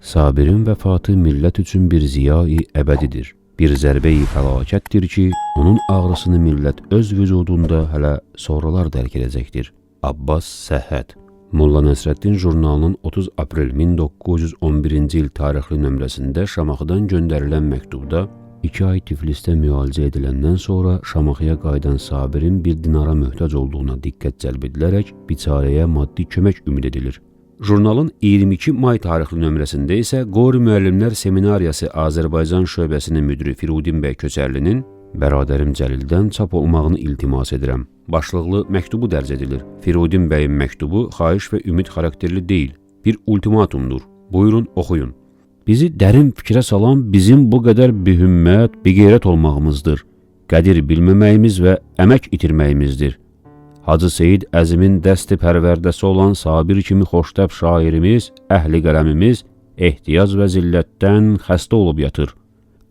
Sabirin vəfatı millət üçün bir ziya-i əbədidir. Bir zərbəyi fəlakətdir ki, onun ağrısını millət öz vücudunda hələ sonralar dərk edəcəkdir. Abbas Səhhət. Molla Nəsrəddin jurnalının 30 aprel 1911-ci il tarixli nömrəsində Şamaxıdan göndərilən məktubda 2 ay Tiflisdə müalicə ediləndən sonra Şamaxıya qayıdan Sabirin bir dinara möhtac olduğuna diqqət cəlb edilərək biçarəyə maddi kömək ümid edilir. Jurnalın 22 may tarixli nömrəsində isə Qori Müəllimlər Seminariyası Azərbaycan şöbəsinin müdiri Firudin bəy Köçərlinin bəradərim Cəlildən çap olmağını iltimas edirəm. Başlıqlı məktubu dərc edilir. Firudin bəyin məktubu xahiş və ümid xarakterli deyil, bir ultimatumdur. Buyurun, oxuyun. Bizi dərin fikrə salan bizim bu qədər bihimmət, biqeyrət olmağımızdır. Qədir bilməməyimiz və əmək itirməyimizdir. Hacı Seyid Əzimin dəsti pərvərdəsi olan Sabir kimi xoştəb şairimiz, əhli qələmimiz ehtiyac və zillətdən xəstə olub yatır.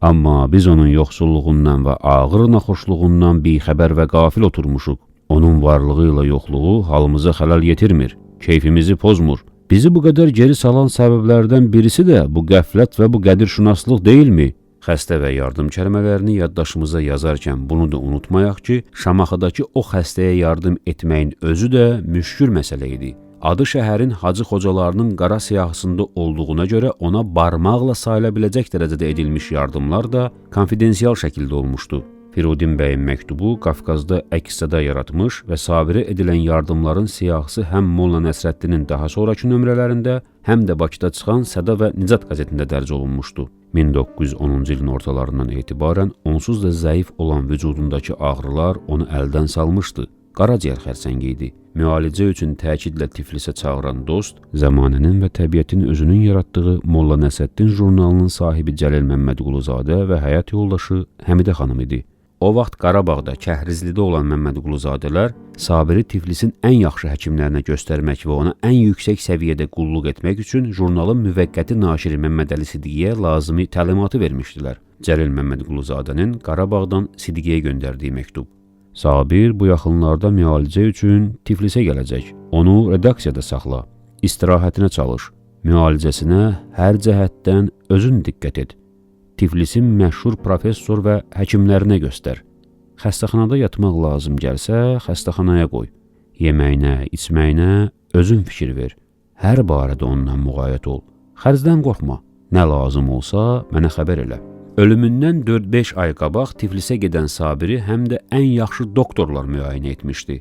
Amma biz onun yoxsulluğundan və ağır naxoşluğundan bixəbər və qafil oturmuşuq. Onun varlığı ilə yoxluğu halımıza xələl yetirmir, keyfimizi pozmur. Bizi bu qədər geri salan səbəblərdən birisi də bu qəflət və bu qədirşünaslıq deyilmi? Xəstə və yardım kəlmələrini yaddaşımıza yazarkən bunu da unutmayaq ki, Şamaxıdakı o xəstəyə yardım etməyin özü də müşkül məsələ idi. Adı şəhərin hacı xocalarının qara siyahısında olduğuna görə ona barmaqla sayıla biləcək dərəcədə edilmiş yardımlar da konfidensial şəkildə olmuşdu. Firudin bəyin məktubu Qafqazda əks-səda yaratmış və Sabirə edilən yardımların siyahısı həm Molla Nəsrəddinin daha sonraki nömrələrində, həm də Bakıda çıxan Səda və Nicat qəzetində dərc olunmuşdu. 1910-cu ilin ortalarından etibarən onsuz da zəif olan vücudundakı ağrılar onu əldən salmışdı. Qaraciyər xərçəngi idi. Müalicə üçün təkidlə Tiflisə çağıran dost, zəmanənin və təbiətin özünün yaratdığı Molla Nəsrəddin jurnalının sahibi Cəlil Məmmədquluzadə və həyat yoldaşı Həmidə xanım idi. O vaxt Qarabağda, Kəhrizlidə olan Məmmədquluzadələr Sabiri Tiflisin ən yaxşı həkimlərinə göstərmək və ona ən yüksək səviyyədə qulluq etmək üçün jurnalın müvəqqəti naşiri Məmmədəli Sidiqiyə lazımi təlimatı vermişdilər. Cəlil Məmmədquluzadənin Qarabağdan Sidiqiyə göndərdiyi məktub. Sabir bu yaxınlarda müalicə üçün Tiflisə gələcək. Onu redaksiyada saxla, istirahətinə çalış, müalicəsinə hər cəhətdən özün diqqət et. Tiflisin məşhur professor və həkimlərinə göstər. Xəstəxanada yatmaq lazım gəlsə, xəstəxanaya qoy. Yeməyinə, içməyinə özün fikir ver. Hər barədə ondan müğayət ol. Xərcdən qorxma. Nə lazım olsa mənə xəbər elə. Ölümündən 4-5 ay qabaq Tiflisə gedən Sabiri həm də ən yaxşı doktorlar müayinə etmişdi.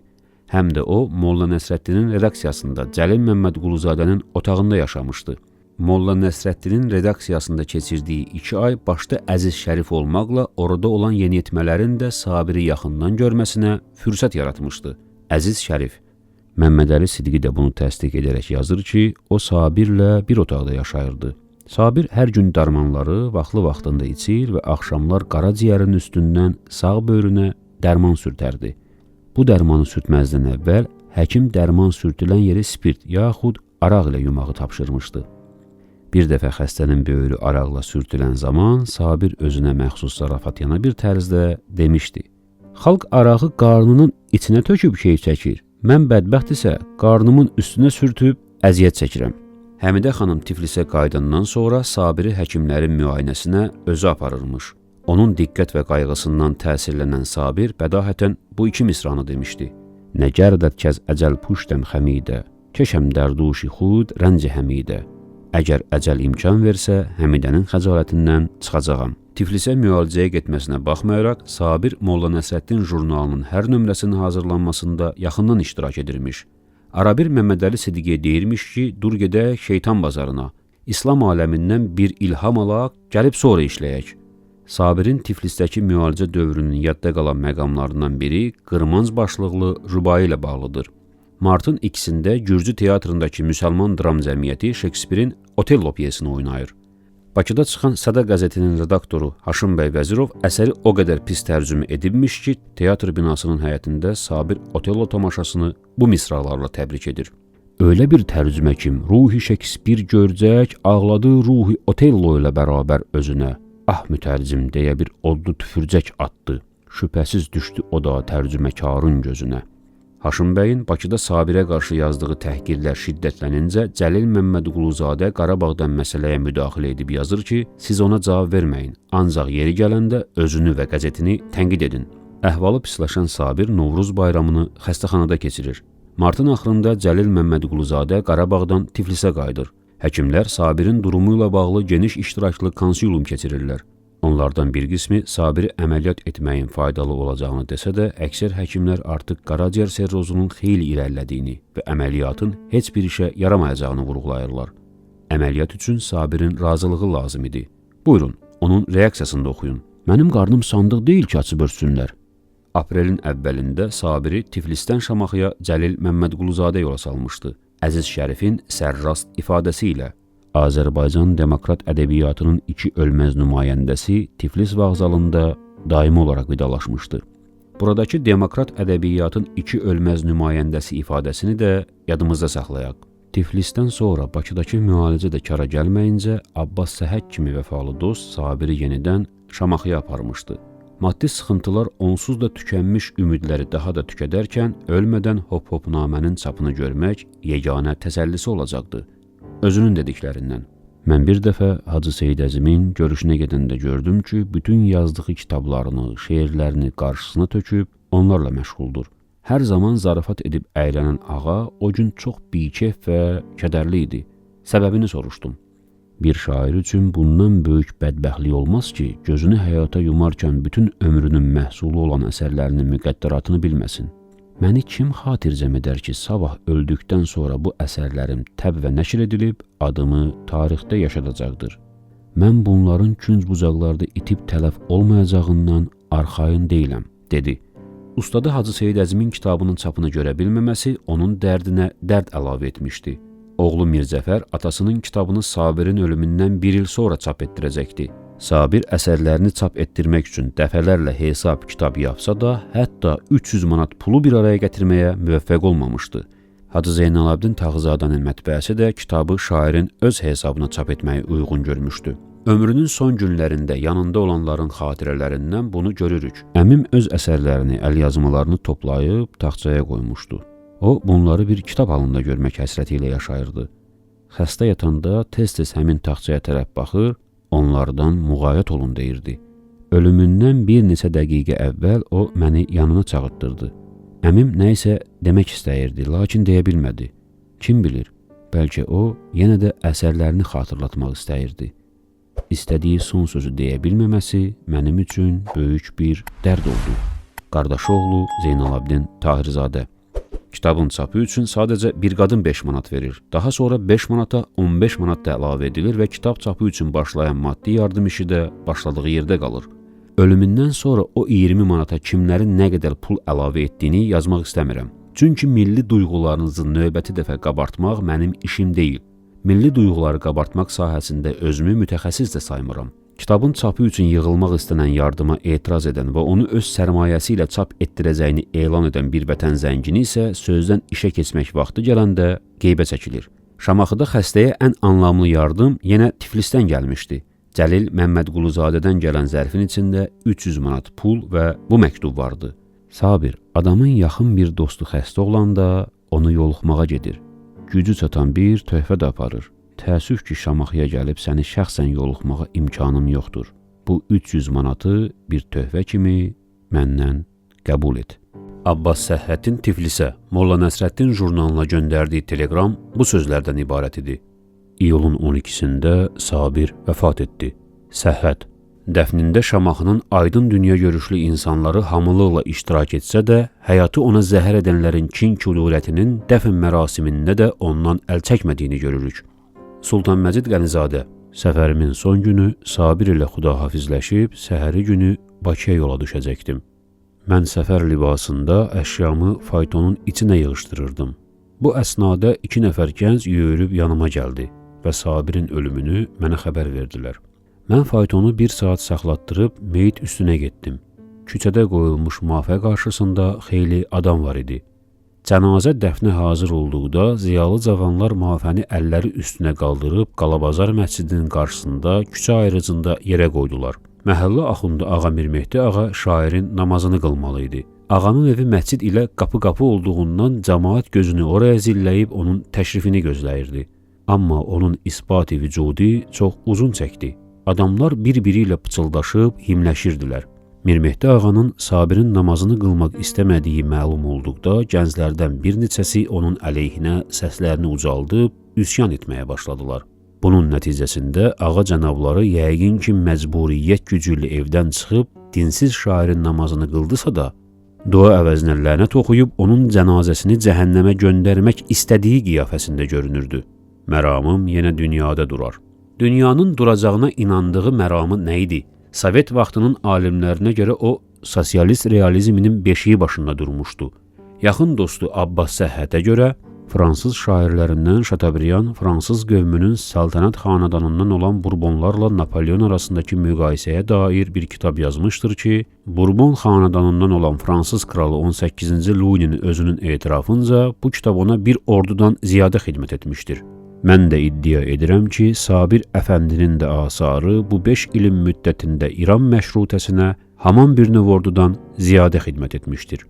Həm də o, Molla Nəsrəddinin redaksiyasında Cəlil Məmmədquluzadənin otağında yaşamışdı. Molla Nəsrəddinin redaksiyasında keçirdiyi 2 ay başda Əziz Şərif olmaqla orada olan yeniyetmələrin də Sabiri yaxından görməsinə fürsət yaratmışdı. Əziz Şərif. Məmmədəli Sidiqi də bunu təsdiq edərək yazır ki, o Sabirlə bir otaqda yaşayırdı. Sabir hər gün dərmanları vaxtlı-vaxtında içir və axşamlar qaraciyərin üstündən sağ böyrünə dərman sürtərdi. Bu dərmanı sürtməzdən əvvəl həkim dərman sürtülən yeri spirt yaxud araq ilə yumağı tapşırmışdı. Bir dəfə xəstənin böyrü araqla sürtülən zaman Sabir özünə məxsus zarafatyana bir tərzdə demişdi. Xalq arağı qarnının içinə töküb keyf çəkir. Mən bədbəxt isə qarnımın üstünə sürtüb əziyyət çəkirəm. Həmidə xanım Tiflisə qayıdandan sonra Sabiri həkimlərin müayinəsinə özü aparırmış. Onun diqqət və qayğısından təsirlənən Sabir bədahətən bu iki misranı demişdi. Nə gərdət kəz əcəl puştəm xəmidə, keşəm dərduşi xud rənci həmidə. Əgər əcəl imkan versə, Həmidənin xəcalətindən çıxacağam. Tiflisə müalicəyə getməsinə baxmayaraq, Sabir Molla Nəsrəddin jurnalının hər nömrəsinin hazırlanmasında yaxından iştirak edirmiş. Arabir Məmmədəli Sidiqiyə deyirmiş ki, dur gedək şeytan bazarına, İslam aləmindən bir ilham alaq, gəlib sonra işləyək. Sabirin Tiflisdəki müalicə dövrünün yadda qalan məqamlarından biri qırmanc başlıqlı rübai ilə bağlıdır. Martın 2-sində Gürcü teatrındakı Müsəlman Dram Cəmiyyəti Şekspirin Otello piyesini oynayır. Bakıda çıxan Səda qəzetinin redaktoru Haşim bəy Vəzirov əsəri o qədər pis tərcümə edilmiş ki, teatr binasının həyətində Sabir Otello tamaşasını bu misralarla təbrik edir. Öyle bir tərcümə kim ruhi Şekspir görcək, ağladı ruhi Otello ilə bərabər özünə. Ah mütərcim deyə bir odlu tüfürcək atdı. Şübhəsiz düşdü o da tərcüməkarın gözünə. Haşim bəyin Bakıda Sabirə qarşı yazdığı təhqirlər şiddətlənincə Cəlil Məmmədquluzadə Qarabağdan məsələyə müdaxilə edib yazır ki, siz ona cavab verməyin, ancaq yeri gələndə özünü və qəzetini tənqid edin. Əhvalı pisləşən Sabir Novruz bayramını xəstəxanada keçirir. Martın axırında Cəlil Məmmədquluzadə Qarabağdan Tiflisə qayıdır. Həkimlər Sabirin durumu ilə bağlı geniş iştiraklı konsilum keçirirlər. Onlardan bir qismi Sabiri əməliyyat etməyin faydalı olacağını desə də, əksər həkimlər artıq qaraciyər serrozunun xeyli irəlilədiyini və əməliyyatın heç bir işə yaramayacağını vurğulayırlar. Əməliyyat üçün Sabirin razılığı lazım idi. Buyurun, onun reaksiyasını da oxuyun. Mənim qarnım sandıq deyil ki, açıb örsünlər. Aprelin əvvəlində Sabiri Tiflisdən Şamaxıya Cəlil Məmmədquluzadə yola salmışdı. Əziz Şərifin sərrast ifadəsi ilə Azərbaycan Demokrat ədəbiyyatının iki ölməz nümayəndəsi Tiflis vağzalında daimi olaraq vidalaşmışdı. Buradakı Demokrat ədəbiyyatın iki ölməz nümayəndəsi ifadəsini də yadımızda saxlayaq. Tiflisdən sonra Bakıdakı müalicə də kara gəlməyincə Abbas Səhhət kimi vəfalı dost Sabiri yenidən Şamaxıya aparmışdı. Maddi sıxıntılar onsuz da tükənmiş ümidləri daha da tükədərkən ölmədən hop-hopnamənin çapını görmək yeganə təsəllisi olacaqdı. Özünün dediklərindən. Mən bir dəfə Hacı Seyid Əzimin görüşünə gedəndə gördüm ki, bütün yazdığı kitablarını, şeirlərini qarşısına töküb onlarla məşğuldur. Hər zaman zarafat edib əylənən ağa o gün çox bikef və kədərli idi. Səbəbini soruşdum. Bir şair üçün bundan böyük bədbəxtlik olmaz ki, gözünü həyata yumarkən bütün ömrünün məhsulu olan əsərlərinin müqəddəratını bilməsin. Məni kim xatircəm edər ki, sabah öldükdən sonra bu əsərlərim təb və nəşr edilib, adımı tarixdə yaşadacaqdır. Mən bunların künc bucaqlarda itib tələf olmayacağından arxayın deyiləm, dedi. Ustadı Hacı Seyid Əzimin kitabının çapını görə bilməməsi onun dərdinə dərd əlavə etmişdi. Oğlu Mirzəfər atasının kitabını Sabirin ölümündən bir il sonra çap etdirəcəkdi. Sabir əsərlərini çap etdirmək üçün dəfələrlə hesab kitab yapsa da, hətta 300 manat pulu bir araya gətirməyə müvəffəq olmamışdı. Hacı Zeynalabdin Tağızadənin mətbəəsi də kitabı şairin öz hesabına çap etməyi uyğun görmüşdü. Ömrünün son günlərində yanında olanların xatirələrindən bunu görürük. Əmim öz əsərlərini, əlyazmalarını toplayıb taxtçaya qoymuşdu. O, bunları bir kitab halında görmək həsrəti ilə yaşayırdı. Xəstə yatanda tez-tez həmin taxtçaya tərəf baxır, onlardan müğayət olun deyirdi. Ölümündən bir neçə dəqiqə əvvəl o məni yanına çağırtdırdı. Əmim nə isə demək istəyirdi, lakin deyə bilmədi. Kim bilir, bəlkə o yenə də əsərlərini xatırlatmaq istəyirdi. İstədiyi son sözü deyə bilməməsi mənim üçün böyük bir dərd oldu. Qardaşı oğlu Zeynalabdin Tahirzadə. Kitabın çapı üçün sadəcə bir qadın 5 manat verir. Daha sonra 5 manata 15 manat da əlavə edilir və kitab çapı üçün başlayan maddi yardım işi də başladığı yerdə qalır. Ölümündən sonra o 20 manata kimlərin nə qədər pul əlavə etdiyini yazmaq istəmirəm. Çünki milli duyğularınızı növbəti dəfə qabartmaq mənim işim deyil. Milli duyğuları qabartmaq sahəsində özümü mütəxəssis də saymıram. Kitabın çapı üçün yığılmaq istənən yardıma etiraz edən və onu öz sərmayəsi ilə çap etdirəcəyini elan edən bir vətən zəngini isə sözdən işə keçmək vaxtı gələndə qeybə çəkilir. Şamaxıda xəstəyə ən anlamlı yardım yenə Tiflisdən gəlmişdi. Cəlil Məmmədquluzadədən gələn zərfin içində 300 manat pul və bu məktub vardı. Sabir, adamın yaxın bir dostu xəstə olanda onu yoluxmağa gedir. Gücü çatan bir töhfə də aparır. Təəssüf ki, Şamaxıya gəlib səni şəxsən yoluxmağa imkanım yoxdur. Bu 300 manatı bir töhfə kimi məndən qəbul et. Abbas Səhhətin Tiflisə, Molla Nəsrəddin jurnalına göndərdiyi telegram bu sözlərdən ibarət idi. İyulun 12-sində Sabir vəfat etdi. Səhhət, dəfnində Şamaxının aydın dünya görüşlü insanları hamılıqla iştirak etsə də, həyatı ona zəhər edənlərin kin kudurətinin dəfn mərasimində də ondan əl çəkmədiyini görürük. Sultan Məcid Qənizadə, səfərimin son günü Sabir ilə xudahafizləşib, səhəri günü Bakıya yola düşəcəkdim. Mən səfər libasında əşyamı faytonun içinə yığışdırırdım. Bu əsnada 2 nəfər gənc yüyürüb yanıma gəldi və Sabirin ölümünü mənə xəbər verdilər. Mən faytonu 1 saat saxlatdırıb meyit üstünə getdim. Küçədə qoyulmuş müafə qarşısında xeyli adam var idi. Cənazə dəfnə hazır olduqda ziyalı cavanlar müafəni əlləri üstünə qaldırıb Qalabazar məscidinin qarşısında küçə ayrıcında yerə qoydular. Məhəllə axundu Ağa Mirmehdi ağa şairin namazını qılmalı idi. Ağanın evi məscid ilə qapı-qapı olduğundan cəmaət gözünü oraya zilləyib onun təşrifini gözləyirdi. Amma onun isbat-ı vücudi çox uzun çəkdi. Adamlar bir-biri ilə pıçıldaşıb himləşirdilər. Mirmehdi ağanın Sabirin namazını qılmaq istəmədiyi məlum olduqda gənclərdən bir neçəsi onun əleyhinə səslərini ucaldıb üsyan etməyə başladılar. Bunun nəticəsində ağa cənabları yəqin ki məcburiyyət gücü ilə evdən çıxıb dinsiz şairin namazını qıldısa da, dua əvəzinə lənət oxuyub onun cənazəsini cəhənnəmə göndərmək istədiyi qiyafəsində görünürdü. Məramım yenə dünyada durar. Dünyanın duracağına inandığı məramı nə idi? Sovet vaxtının alimlərinə görə o, sosialist realizminin beşiği başında durmuşdu. Yaxın dostu Abbas Səhhətə görə, Fransız şairlərindən Chateaubriand Fransız qövmünün səltənət xanadanından olan Burbonlarla Napolyon arasındakı müqayisəyə dair bir kitab yazmışdır ki, Burbon xanadanından olan Fransız kralı 18-ci Louis-nin özünün etirafınca bu kitab ona bir ordudan ziyadə xidmət etmişdir. Mən də iddia edirəm ki, Sabir Əfəndinin də asarı bu 5 ilin müddətində İran məşrutəsinə haman bir növ ordudan ziyadə xidmət etmişdir.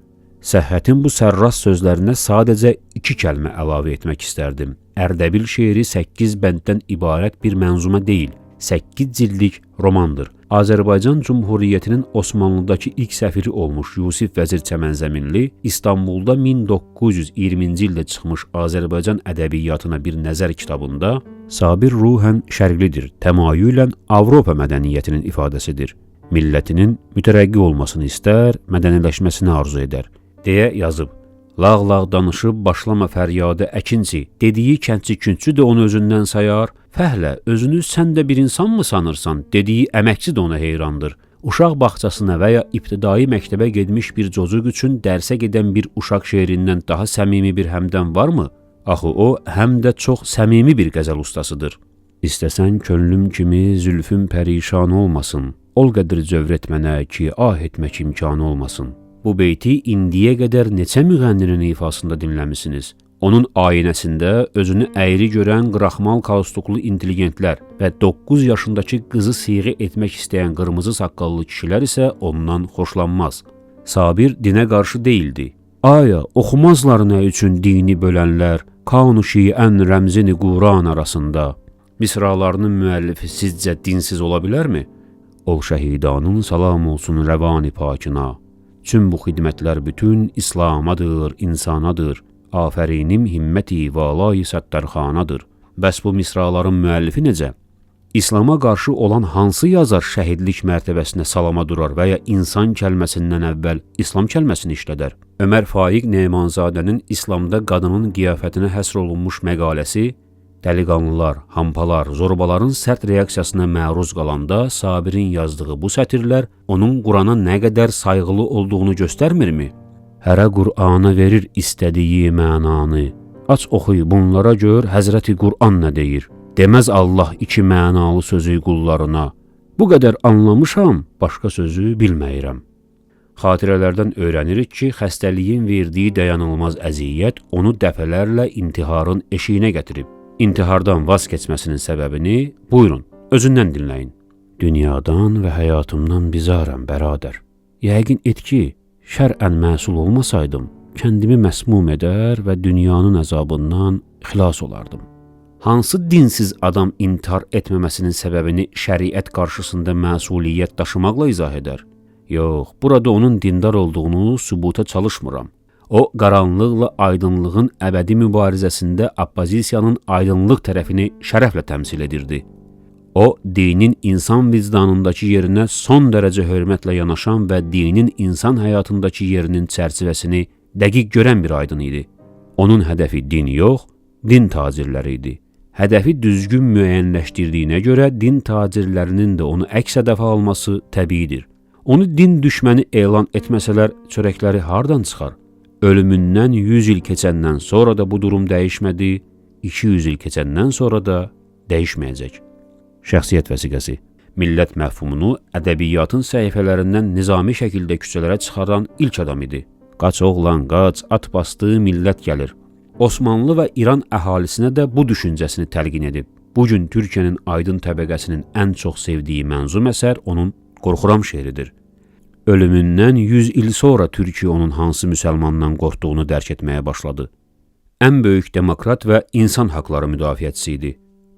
Səhhətin bu sərras sözlərinə sadəcə 2 kəlmə əlavə etmək istərdim. Ərdəbil şeiri 8 bənddən ibarət bir mənzumə deyil, 8 cildlik romandır. Azərbaycan Cumhuriyyətinin Osmanlıdakı ilk səfiri olmuş Yusif Vəzir Çəmənzəminli İstanbulda 1920-ci ildə çıxmış Azərbaycan ədəbiyyatına bir nəzər kitabında Sabir ruhən şərqlidir, təmayülən Avropa mədəniyyətinin ifadəsidir. Millətinin mütərəqqi olmasını istər, mədəniləşməsini arzu edər, deyə yazıb. Lağ-lağ danışıb başlama fəryada əkinci, dediyi kəndçi-kündçü də onu özündən sayar, fəhlə, özünü sən də bir insan mı sanırsan, dediyi əməkçi də ona heyrandır. Uşaq bağçasına və ya ibtidai məktəbə gedmiş bir cocuq üçün dərsə gedən bir uşaq şeirindən daha səmimi bir həmdən varmı? Axı o, həm də çox səmimi bir qəzəl ustasıdır. İstəsən könlüm kimi zülfüm pərişan olmasın, ol qədir cövr etmənə ki, ah etmək imkanı olmasın. Bu beyti indiyə qədər neçə müğənninin ifasında dinləmisiniz? Onun ayinəsində özünü əyri görən qıraxmal kaustuklu intelligentlər və 9 yaşındakı qızı siğə etmək istəyən qırmızı saqqallı kişilər isə ondan xoşlanmaz. Sabir dinə qarşı deyildi. Aya, oxumazlar nə üçün dini bölənlər, kanuşi ən rəmzini Quran arasında? Misralarının müəllifi sizcə dinsiz ola bilərmi? Ol şəhidanın salam olsun rəvani pakına. Tüm bu xidmətlər bütün İslamadır, insanadır. Afərinim himməti valayı səttərxanadır. Bəs bu misraların müəllifi necə? İslama qarşı olan hansı yazar şəhidlik mərtəbəsinə salama durar və ya insan kəlməsindən əvvəl İslam kəlməsini işlədər? Ömər Faiq Nemanzadənin İslamda qadının qiyafətinə həsr olunmuş məqaləsi, dəliqanlılar, hampalar, zorbaların sərt reaksiyasına məruz qalanda Sabirin yazdığı bu sətirlər onun Qurana nə qədər sayğılı olduğunu göstərmirmi? Hərə Qur'ana verir istədiyi mənanı. Aç oxuy bunlara gör Həzrəti Qur'an nə deyir. Deməz Allah 2 mənalı sözü qullarına. Bu qədər anlamışam, başqa sözü bilməyirəm. Xatirələrdən öyrənirik ki, xəstəliyin verdiyi dayanılmaz əziyyət onu dəfələrlə intiharın eşiyinə gətirib. İntihardan vaz keçməsinin səbəbini buyurun, özündən dinləyin. Dünyadan və həyatımdan bizarəm, bərabər. Yəqin et ki, şərən məsul olmasaydım, kəndimi məsmum edər və dünyanın əzabından xilas olardım. Hansı dinsiz adam intihar etməməsinin səbəbini şəriət qarşısında məsuliyyət daşımaqla izah edər? Yox, burada onun dindar olduğunu sübuta çalışmıram. O, qaranlıqla aydınlığın əbədi mübarizəsində oppozisiyanın aydınlıq tərəfini şərəflə təmsil edirdi. O, dinin insan vicdanındakı yerinə son dərəcə hörmətlə yanaşan və dinin insan həyatındakı yerinin çərçivəsini dəqiq görən bir aydın idi. Onun hədəfi din yox, din tacirləri idi. Hədəfi düzgün müəyyənləşdirdiyinə görə din tacirlərinin də onu əks hədəfə alması təbiidir. Onu din düşməni elan etməsələr çörəkləri hardan çıxar? Ölümündən 100 il keçəndən sonra da bu durum dəyişmədi, 200 il keçəndən sonra da dəyişməyəcək. Şəxsiyyət vəsiqəsi. Millət məfhumunu ədəbiyyatın səhifələrindən nizami şəkildə küçələrə çıxaran ilk adam idi. Qaç oğlan, qaç, at basdığı millət gəlir. Osmanlı və İran əhalisinə də bu düşüncəsini təlqin edib. Bugün Türkiyənin aydın təbəqəsinin ən çox sevdiyi mənzum əsər onun Qorxuram şeiridir. Ölümündən 100 il sonra Türkiyə onun hansı müsəlmandan qorxduğunu dərk etməyə başladı. Ən böyük demokrat və insan haqları müdafiəçisi idi.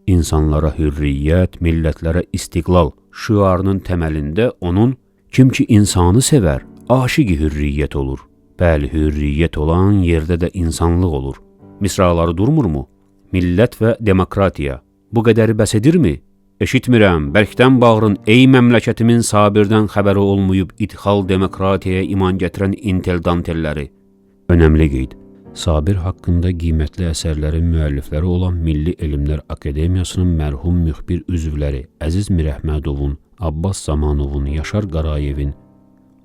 İnsanlara hürriyyət, millətlərə istiqlal şüarının təməlində onun kim ki insanı sevər, aşiqi hürriyyət olur. Bəli, hürriyyət olan yerdə də insanlıq olur. Misraları durmurmu? Millət və demokratiya. Bu qədəri bəs edirmi? Eşitmirəm, bərkdən bağırın, ey məmləkətimin Sabirdən xəbəri olmayıb idxal demokratiyaya iman gətirən intel dantelləri. Önəmli qeyd. Sabir haqqında qiymətli əsərlərin müəllifləri olan Milli Elmlər Akademiyasının mərhum müxbir üzvləri Əziz Mirəhmədovun, Abbas Zamanovun, Yaşar Qarayevin,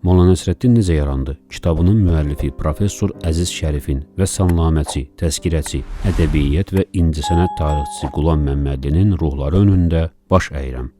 Molla Nəsrəddin necə yarandı? Kitabının müəllifi Professor Əziz Şərifin və sannaməçi, təzkirəçi, ədəbiyyat və incəsənət tarixçisi Qulam Məmmədlinin ruhları önündə baş əyirəm.